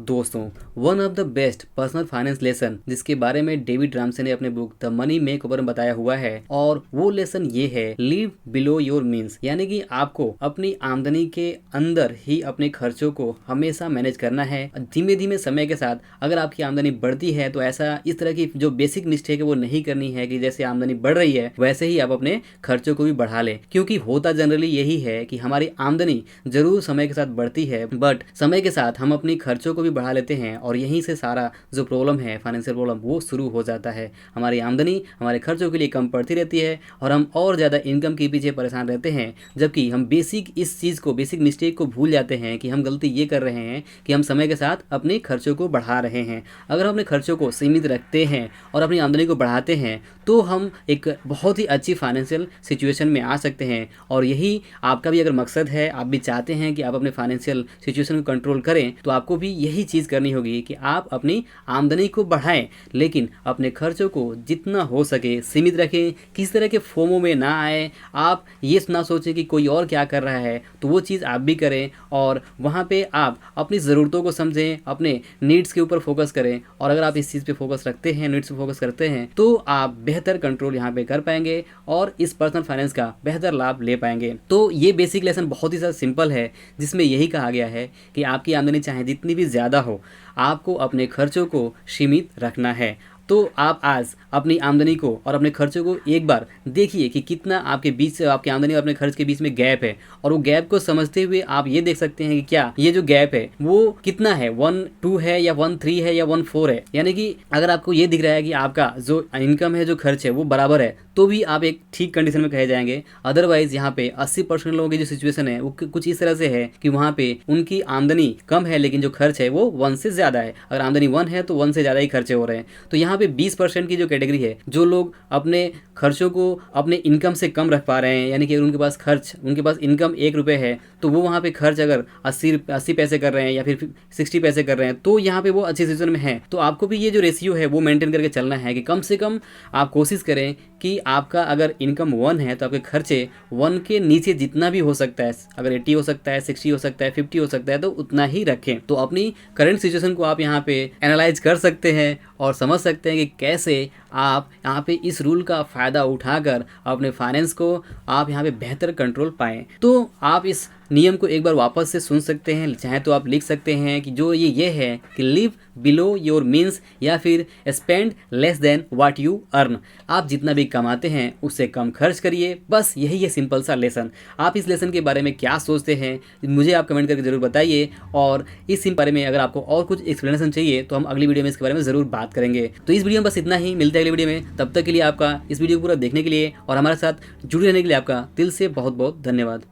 दोस्तों, one of the best personal finance lesson जिसके बारे में डेविड रामसे ने अपने बुक द मनी मेकओवर में बताया हुआ है, और वो लेसन ये है, लिव बिलो योर मीन्स। यानी कि आपको अपनी आमदनी के अंदर ही अपने खर्चों को हमेशा मैनेज करना है। धीमे धीमे समय के साथ अगर आपकी आमदनी बढ़ती है तो ऐसा इस तरह की जो बेसिक मिस्टेक है वो नहीं करनी है कि जैसे आमदनी बढ़ रही है वैसे ही आप अपने खर्चों को भी बढ़ा लें, क्योंकि होता जनरली यही है कि हमारी आमदनी जरूर समय के साथ बढ़ती है, बट समय के साथ हम अपनी खर्चों को भी बढ़ा लेते हैं और यहीं से सारा जो प्रॉब्लम है, फाइनेंशियल प्रॉब्लम, वो शुरू हो जाता है। हमारी आमदनी हमारे खर्चों के लिए कम पड़ती रहती है और हम और ज़्यादा इनकम के पीछे परेशान रहते हैं, जबकि हम इस चीज़ को, बेसिक मिस्टेक को भूल जाते हैं कि हम गलती ये कर रहे हैं कि हम समय के साथ अपने खर्चों को बढ़ा रहे हैं। अगर हम अपने खर्चों को सीमित रखते हैं और अपनी आमदनी को बढ़ाते हैं तो हम एक बहुत ही अच्छी फाइनेंशियल सिचुएशन में आ सकते हैं। और यही आपका भी अगर मकसद है, आप भी चाहते हैं कि आप अपने फाइनेंशियल सिचुएशन को कंट्रोल करें, तो आपको भी यही चीज़ करनी होगी कि आप अपनी आमदनी को बढ़ाएं लेकिन अपने खर्चों को जितना हो सके सीमित रखें। किसी तरह के फोमो में ना आए, आप ये ना सोचें कि कोई और क्या कर रहा है तो वो चीज़ आप भी करें, और वहाँ पे आप अपनी ज़रूरतों को समझें, अपने नीड्स के ऊपर फोकस करें। और अगर आप इस चीज़ पे फोकस रखते हैं, नीड्स पे फोकस करते हैं, तो आप बेहतर कंट्रोल यहाँ पे कर पाएंगे और इस पर्सनल फाइनेंस का बेहतर लाभ ले पाएंगे। तो ये बेसिक लेसन बहुत ही ज़्यादा सिंपल है, जिसमें यही कहा गया है कि आपकी आमदनी चाहे जितनी भी ज़्यादा हो, आपको अपने खर्चों को सीमित रखना है। तो आप आज अपनी आमदनी को और अपने खर्चों को एक बार देखिए कि कितना आपके बीच से, आपकी आमदनी और अपने खर्च के बीच में गैप है, और वो गैप को समझते हुए आप ये देख सकते हैं कि क्या ये जो गैप है वो कितना है, 1-2 है या 1-3 है या 1-4 है। यानी कि अगर आपको ये दिख रहा है कि आपका जो इनकम है, जो खर्च है, वो बराबर है, तो भी आप एक ठीक कंडीशन में कहे जाएंगे। अदरवाइज यहाँ पे 80% लोगों की जो सिचुएशन है वो कुछ इस तरह से है कि वहाँ पे उनकी आमदनी कम है लेकिन जो खर्च है वो 1 से ज़्यादा है। अगर आमदनी 1 है तो 1 से ज़्यादा ही खर्चे हो रहे हैं। तो यहाँ पे 20% की जो कैटेगरी है, जो लोग अपने खर्चों को अपने इनकम से कम रख पा रहे हैं, यानी कि अगर उनके पास इनकम 1 रुपये है तो वो वहाँ पे खर्च अगर 80 पैसे कर रहे हैं या फिर 60 पैसे कर रहे हैं, तो यहाँ पे वो अच्छी सिचुएशन में है। तो आपको भी ये जो रेशियो है वो मेंटेन करके चलना है कि कम से कम आप कोशिश करें कि आपका अगर इनकम 1 है तो आपके खर्चे 1 के नीचे जितना भी हो सकता है, अगर 80 हो सकता है, 60 हो सकता है, 50 हो सकता है, तो उतना ही रखें। तो अपनी करंट सिचुएशन को आप यहाँ पे एनालाइज कर सकते हैं और समझ सकते हैं कि कैसे आप यहाँ पे इस रूल का फ़ायदा उठाकर अपने फाइनेंस को आप यहाँ पे बेहतर कंट्रोल पाएँ। तो आप इस नियम को एक बार वापस से सुन सकते हैं, चाहे तो आप लिख सकते हैं कि जो ये है कि लिव बिलो योर मीन्स या फिर spend less than what you earn. आप जितना भी कमाते हैं उससे कम खर्च करिए, बस यही है सिंपल सा लेसन। आप इस लेसन के बारे में क्या सोचते हैं मुझे आप कमेंट करके ज़रूर बताइए, और इस बारे में अगर आपको और कुछ एक्सप्लेनेशन चाहिए तो हम अगली वीडियो में इसके बारे में ज़रूर बात करेंगे। तो इस वीडियो में बस इतना ही, मिलते हैं अगली वीडियो में। तब तक के लिए आपका इस वीडियो को पूरा देखने के लिए और हमारे साथ जुड़े रहने के लिए आपका दिल से बहुत बहुत धन्यवाद।